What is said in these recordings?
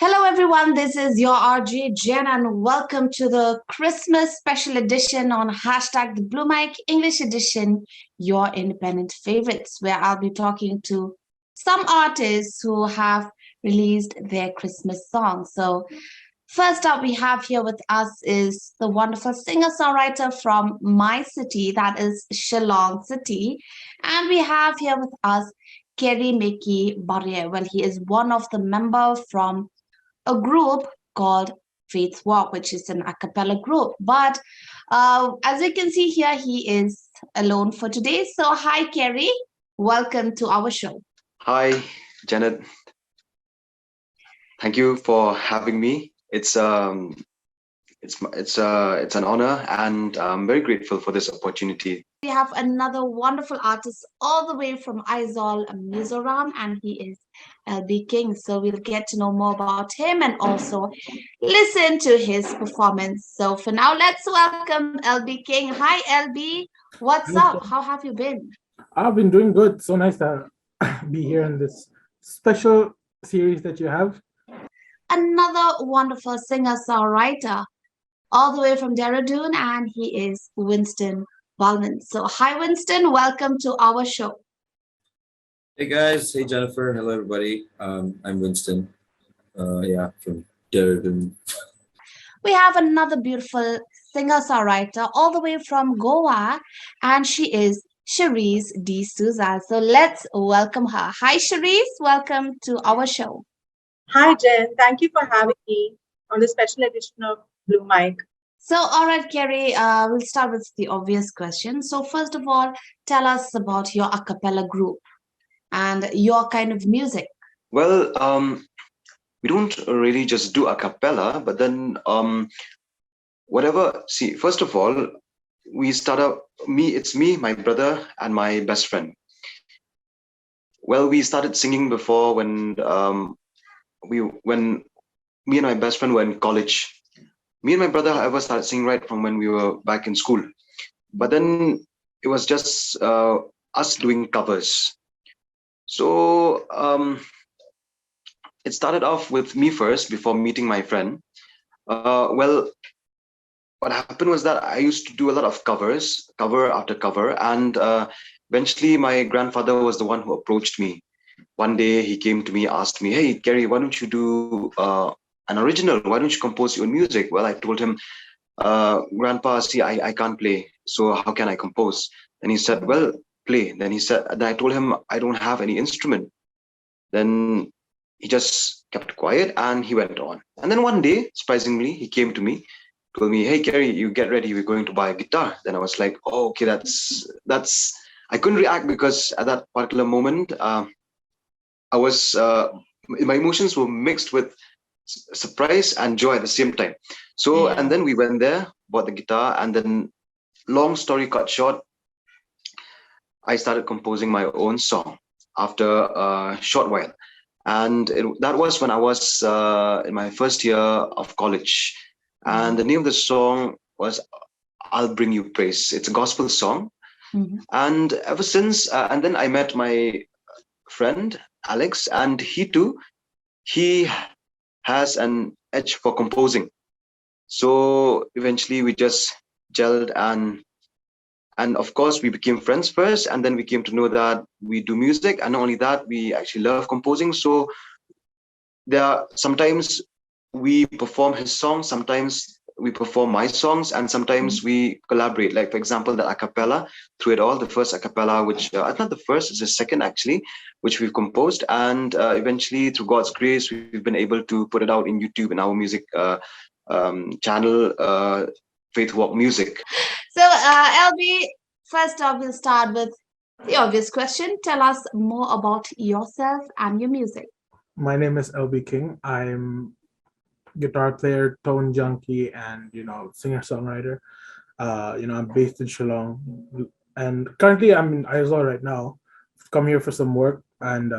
Hello, everyone. This is your RJ Jen, and welcome to the Christmas special edition on hashtag the Blue Mic English Edition, your independent favorites, where I'll be talking to some artists who have released their Christmas songs. So, first up, we have here with us is the wonderful singer-songwriter from my city, that is Shillong City, and we have here with us Kerrimeki Barehare. Well, he is one of the members from a group called Faith Walk, which is an a cappella group. But as you can see here, he is alone for today. So, hi, Kerry. Welcome to our show. Hi, Janet. Thank you for having me. It's an honor, and I'm very grateful for this opportunity. We have another wonderful artist all the way from Aizawl, Mizoram, and he is LB King. So we'll get to know more about him and also listen to his performance. So for now, let's welcome LB King. Hi, LB. What's up? How have you been? I've been doing good. So nice to be here in this special series that you have. Another wonderful singer-songwriter all the way from Dehradun, and he is Winston Balman. So hi, Winston. Welcome to our show. Hey guys, hey Jennifer, hello everybody. I'm Winston. From Dehradun. We have another beautiful singer-songwriter all the way from Goa, and she is Sherise Dsouza. So let's welcome her. Hi, Sherise. Welcome to our show. Hi, Jen. Thank you for having me on the special edition of Blue Mic. So, all right, Kerry, we'll start with the obvious question. So, first of all, tell us about your a cappella group and your kind of music. Well, we don't really just do a cappella, but then whatever. See, first of all, we start out. It's me, my brother, and my best friend. Well, we started singing before when me and my best friend were in college. Me and my brother, however, started singing right from when we were back in school. But then it was just us doing covers. So it started off with me first before meeting my friend. Well, what happened was that I used to do a lot of covers, cover after cover. And eventually my grandfather was the one who approached me. One day he came to me, asked me, "Hey, Kerry, why don't you do an original? Why don't you compose your own music?" Well, I told him, "Grandpa, see, I can't play. So how can I compose?" And he said, "Well, play." Then I told him, "I don't have any instrument." Then he just kept quiet and he went on. And then one day, surprisingly, he came to me, told me, "Hey, Kerry, you get ready. We're going to buy a guitar." Then I was like, "Oh, okay, that's." I couldn't react because at that particular moment, I was my emotions were mixed with surprise and joy at the same time. So and then we went there, bought the guitar, and then long story cut short, I started composing my own song after a short while, and that was when I was in my first year of college, and the name of the song was "I'll Bring You Praise." It's a gospel song, and ever since, and then I met my friend Alex, and he has an edge for composing. So eventually we just gelled, and of course we became friends first, and then we came to know that we do music, and not only that, we actually love composing. So there are sometimes we perform his songs, sometimes we perform my songs, and sometimes we collaborate. Like, for example, the a cappella, Through It All, the first a cappella, which not the first, it's the second actually, which we've composed. And eventually, through God's grace, we've been able to put it out in YouTube in our music channel, Faith Walk Music. So, LB, first off, we'll start with the obvious question. Tell us more about yourself and your music. My name is LB King. I'm guitar player, tone junkie, and singer-songwriter. I'm based in Shillong, and currently I'm in Aizawl right now. I've come here for some work, and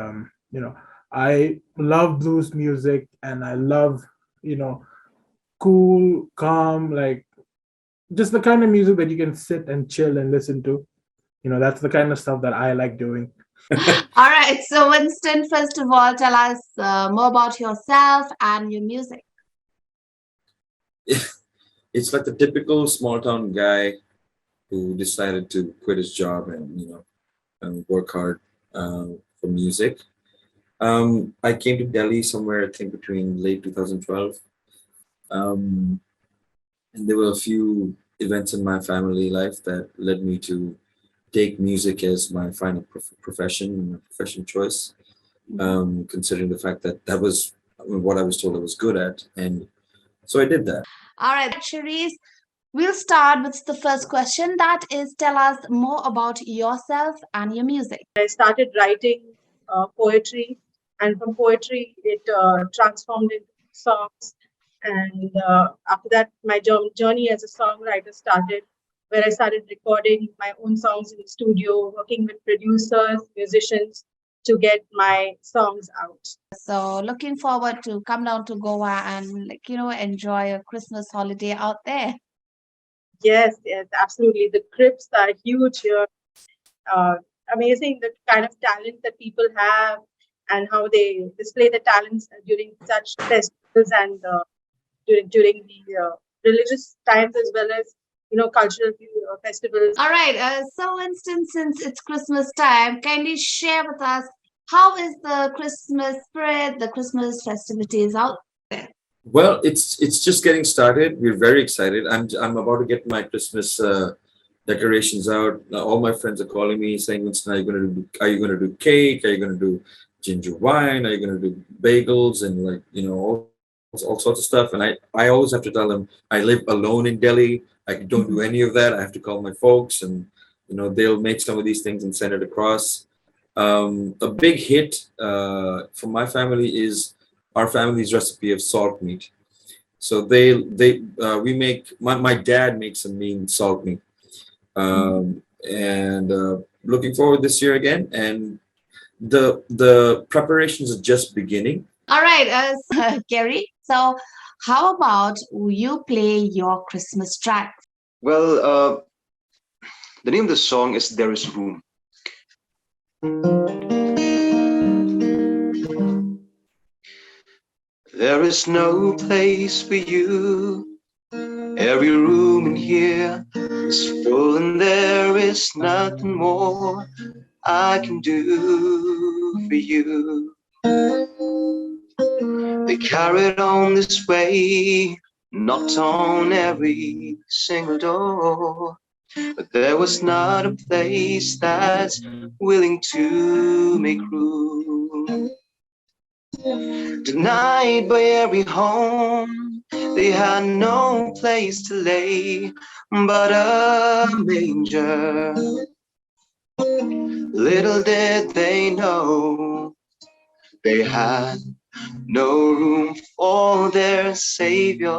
I love blues music, and I love cool, calm, like just the kind of music that you can sit and chill and listen to. That's the kind of stuff that I like doing. All right. So, Winston, first of all, tell us more about yourself and your music. It's like the typical small town guy who decided to quit his job and work hard for music. I came to Delhi somewhere, I think, between late 2012. Um, and there were a few events in my family life that led me to take music as my final profession, my profession choice, considering the fact that that was what I was told I was good at. And so I did that. All right, Sherise, we'll start with the first question. That is, tell us more about yourself and your music. I started writing poetry, and from poetry, it transformed into songs. And after that, my journey as a songwriter started, where I started recording my own songs in the studio, working with producers, musicians to get my songs out. So, looking forward to come down to Goa and enjoy a Christmas holiday out there. Yes, yes, absolutely. The crypts are huge here. Uh, Amazing the kind of talent that people have and how they display the talents during such festivals and during the religious times as well as cultural festivals. All right. So, Winston, since it's Christmas time, kindly share with us how is the Christmas spirit, the Christmas festivities out there? Well, it's just getting started. We're very excited. I'm about to get my Christmas decorations out. Now, all my friends are calling me saying, "Winston, are you gonna do cake? Are you gonna do ginger wine? Are you gonna do bagels and all sorts of stuff?" And I always have to tell them I live alone in Delhi. I don't do any of that. I have to call my folks, and they'll make some of these things and send it across. A big hit from my family is our family's recipe of salt meat. So we make my dad makes a mean salt meat, and looking forward this year again. And the preparations are just beginning. All right, Kerry. So, how about you play your Christmas track? Well, the name of the song is There Is Room. There is no place for you. Every room in here is full, and there is nothing more I can do for you. They carried on this way, knocked on every single door, but there was not a place that's willing to make room. Denied by every home, they had no place to lay but a manger. Little did they know they had no room for their Savior.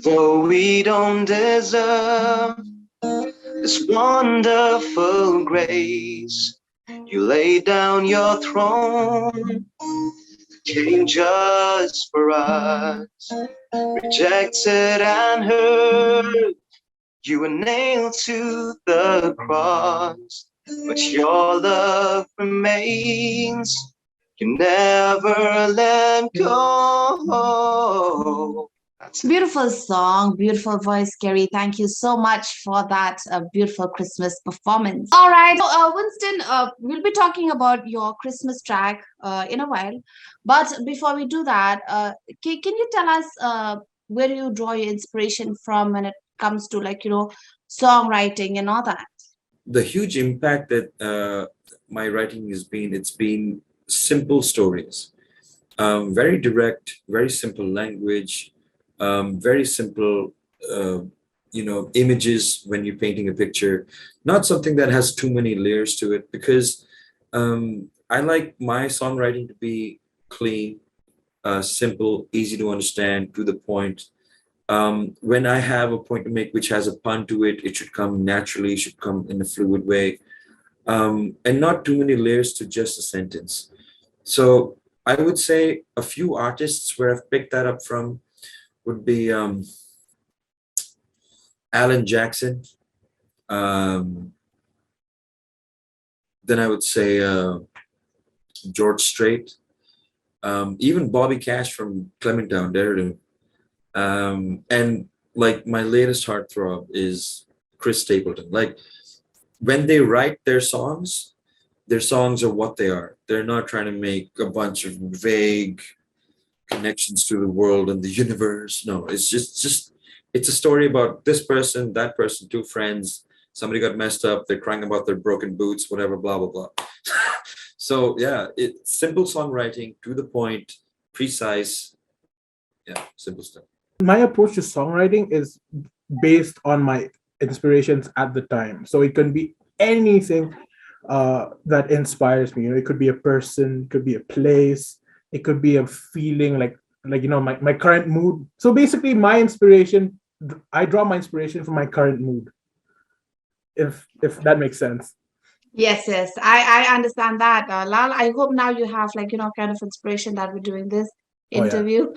Though we don't deserve this wonderful grace, you laid down your throne, came just for us, rejected and hurt. You were nailed to the cross, but your love remains. You never let go. That's it. Beautiful song, beautiful voice, Kerry. Thank you so much for that beautiful Christmas performance. All right, so, Winston, we'll be talking about your Christmas track in a while. But before we do that, can you tell us where you draw your inspiration from when it comes to songwriting and all that? The huge impact that my writing it's been simple stories, very direct, very simple language, very simple images when you're painting a picture, not something that has too many layers to it, because I like my songwriting to be clean, simple, easy to understand, to the point. When I have a point to make which has a pun to it, it should come naturally, should come in a fluid way, and not too many layers to just a sentence. So I would say a few artists where I've picked that up from would be Alan Jackson, Then I would say George Strait, even Bobby Cash from Clementown, Derry. And like my latest heartthrob is Chris Stapleton. Like when they write their songs are what they are. They're not trying to make a bunch of vague connections to the world and the universe. No, it's just it's a story about this person, that person, two friends. Somebody got messed up. They're crying about their broken boots, whatever, blah blah blah. So yeah, it's simple songwriting, to the point, precise. Yeah, simple stuff. My approach to songwriting is based on my inspirations at the time. So it can be anything that inspires me. It could be a person, it could be a place, it could be a feeling, like my current mood. So basically, my inspiration, I draw my inspiration from my current mood. If that makes sense. Yes, I understand that. Lal, I hope now you have kind of inspiration that we're doing this Oh, yeah. interview.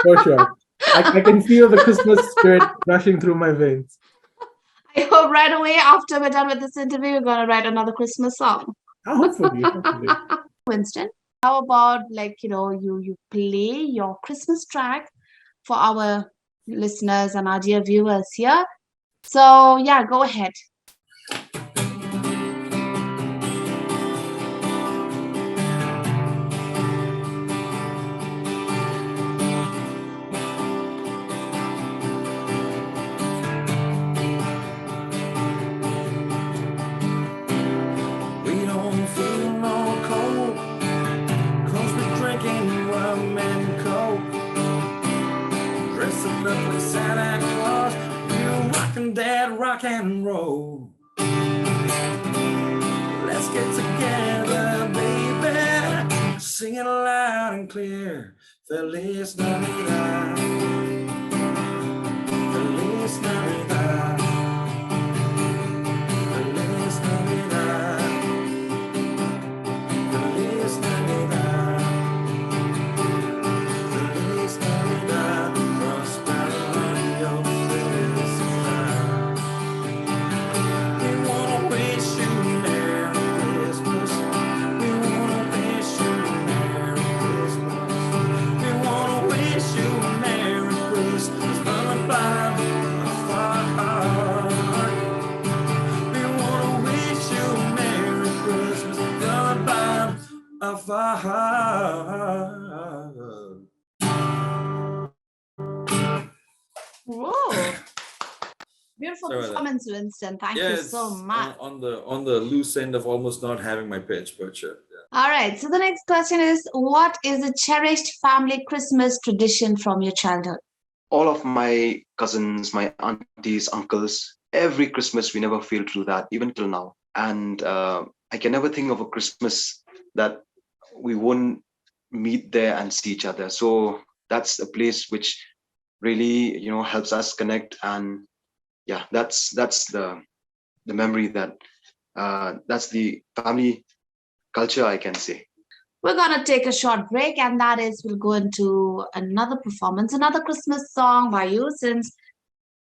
For sure. I can feel the Christmas spirit rushing through my veins. I hope right away after we're done with this interview, you're gonna write another Christmas song. Hopefully. Winston, how about you play your Christmas track for our listeners and our dear viewers here? So yeah, go ahead. We don't feel no cold, 'cause we're drinking rum and coke, dressing up like Santa Claus, we're rocking that rock and roll. Let's get together, baby, sing it loud and clear. Feliz Navidad, Feliz Navidad, Feliz Navidad, Feliz Navidad, Feliz Navidad, prosperity of felicidad. We wanna wish you Merry Christmas. We wanna wish you Merry Christmas. We wanna wish you Merry Christmas from the bottom of our heart. We wanna wish you Merry Christmas from the bottom of our heart. Whoa. Beautiful Sorry about that. performance, Winston. Thank you Yes, so much. on the loose end of almost not having my pitch, but sure. Yeah. All right. So the next question is, what is a cherished family Christmas tradition from your childhood? All of my cousins, my aunties, uncles, every Christmas we never fail to do that, even till now. And I can never think of a Christmas that we won't meet there and see each other. So that's a place which really, helps us connect. And yeah, that's the memory that that's the family culture, I can say. We're going to take a short break, and that is, we'll go into another performance, another Christmas song by you, since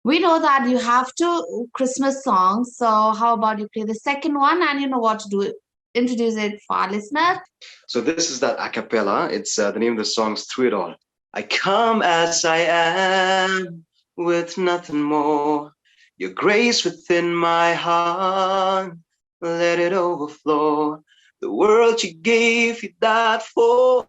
we know that you have two Christmas songs. So how about you play the second one, and you know what to do, introduce it for our listeners. So this is that a cappella. It's the name of the song is Through It All. I come as I am with nothing more. Your grace within my heart, let it overflow. The world you gave, you died for.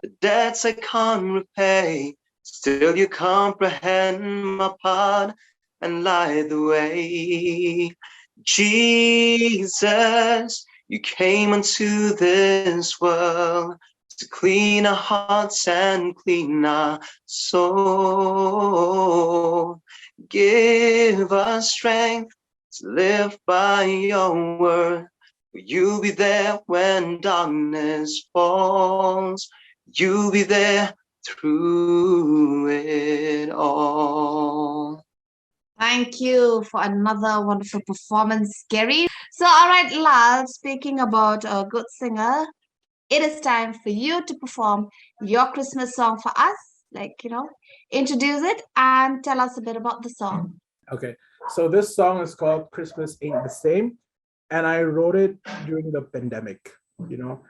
The debts I can't repay. Still you comprehend my part and light the way. Jesus, you came into this world to clean our hearts and clean our soul. Give us strength to live by your word. Will you be there when darkness falls? You'll be there through it all. Thank you for another wonderful performance, Gary. So, all right, Lal, speaking about a good singer, it is time for you to perform your Christmas song for us. Introduce it and tell us a bit about the song. Okay, so this song is called Christmas Ain't the Same, and I wrote it during the pandemic. You know,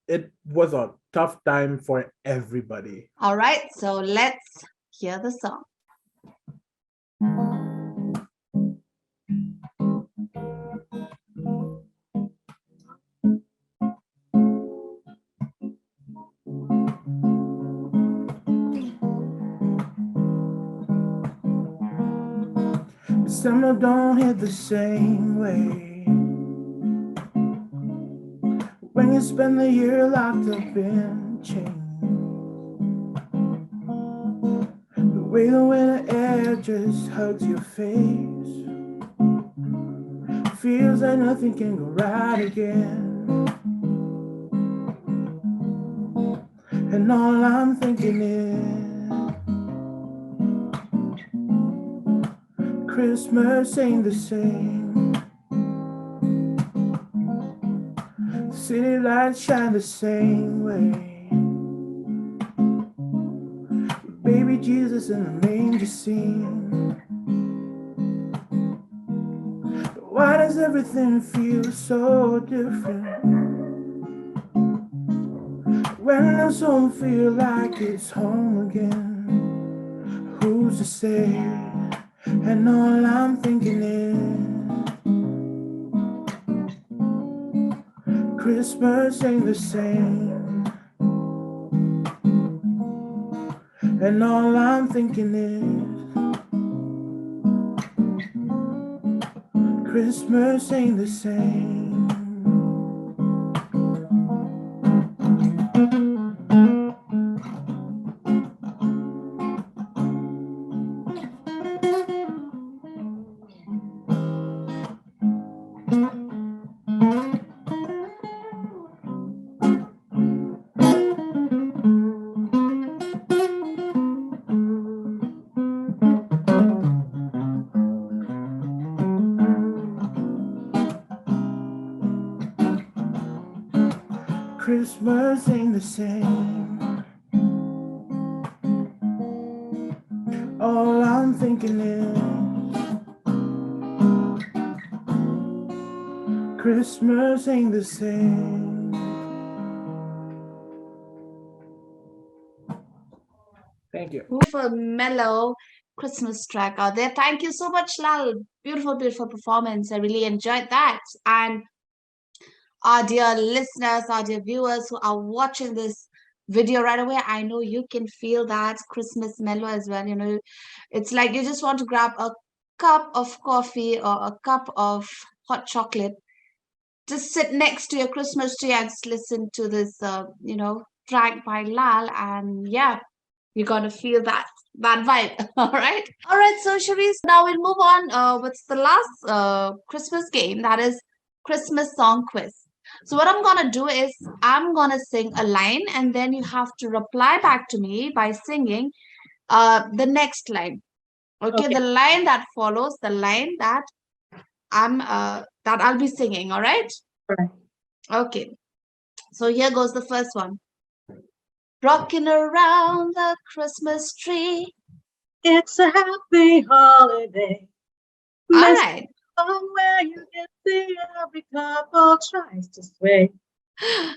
it was a tough time for everybody. All right, so let's hear the song. Summer don't hit the same way when you spend the year locked up in chains. The way the winter air just hugs your face feels like nothing can go right again. And all I'm thinking is Christmas ain't the same. City lights shine the same way. Baby Jesus in the manger scene. Why does everything feel so different? When does home feel like it's home again? Who's to say? And all I'm thinking is Christmas ain't the same. And all I'm thinking is Christmas ain't the same. Christmas ain't the same. All I'm thinking is Christmas ain't the same. Thank you. Beautiful, mellow Christmas track out there. Thank you so much, Lal. Beautiful, beautiful performance. I really enjoyed that. And our dear listeners, our dear viewers who are watching this video right away, I know you can feel that Christmas mellow as well. You know, it's like you just want to grab a cup of coffee or a cup of hot chocolate, just sit next to your Christmas tree and just listen to this, track by Lal, and yeah, you're gonna feel that vibe. All right. So Sherise, now we'll move on with the last Christmas game, that is Christmas song quiz. So what I'm gonna do is I'm gonna sing a line, and then you have to reply back to me by singing the next line. Okay, Okay. the line that follows the line that I'll be singing. All right. Alright. Okay. So here goes the first one. Rocking around the Christmas tree. It's a happy holiday. All Miss right. Where you can see every couple tries to sway.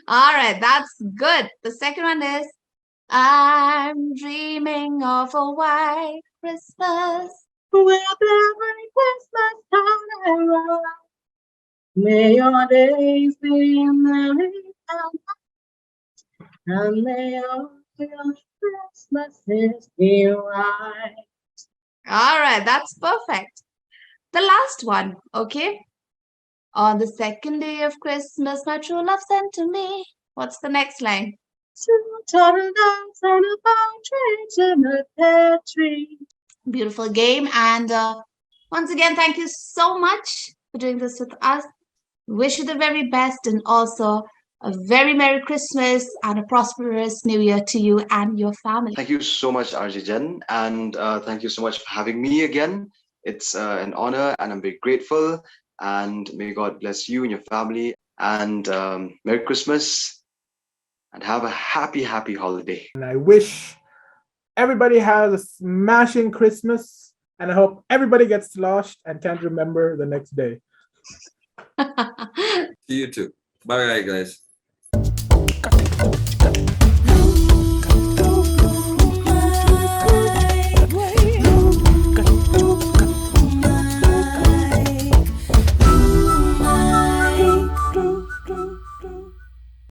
All right, that's good. The second one is I'm dreaming of a white Christmas. With every Christmas time around, may your days be merry and may all your Christmases be right. All right, that's perfect. The last one, okay? On the second day of Christmas, my true love sent to me. What's the next line? Two turtle doves and a partridge in a pear tree. Beautiful game. And once again, thank you so much for doing this with us. Wish you the very best, and also a very Merry Christmas and a prosperous New Year to you and your family. Thank you so much, RJ Jen, and thank you so much for having me again. It's an honor, and I'm very grateful. And may God bless you and your family. And Merry Christmas, and have a happy, happy holiday. And I wish everybody has a smashing Christmas. And I hope everybody gets lost and can't remember the next day. See you too. Bye, guys.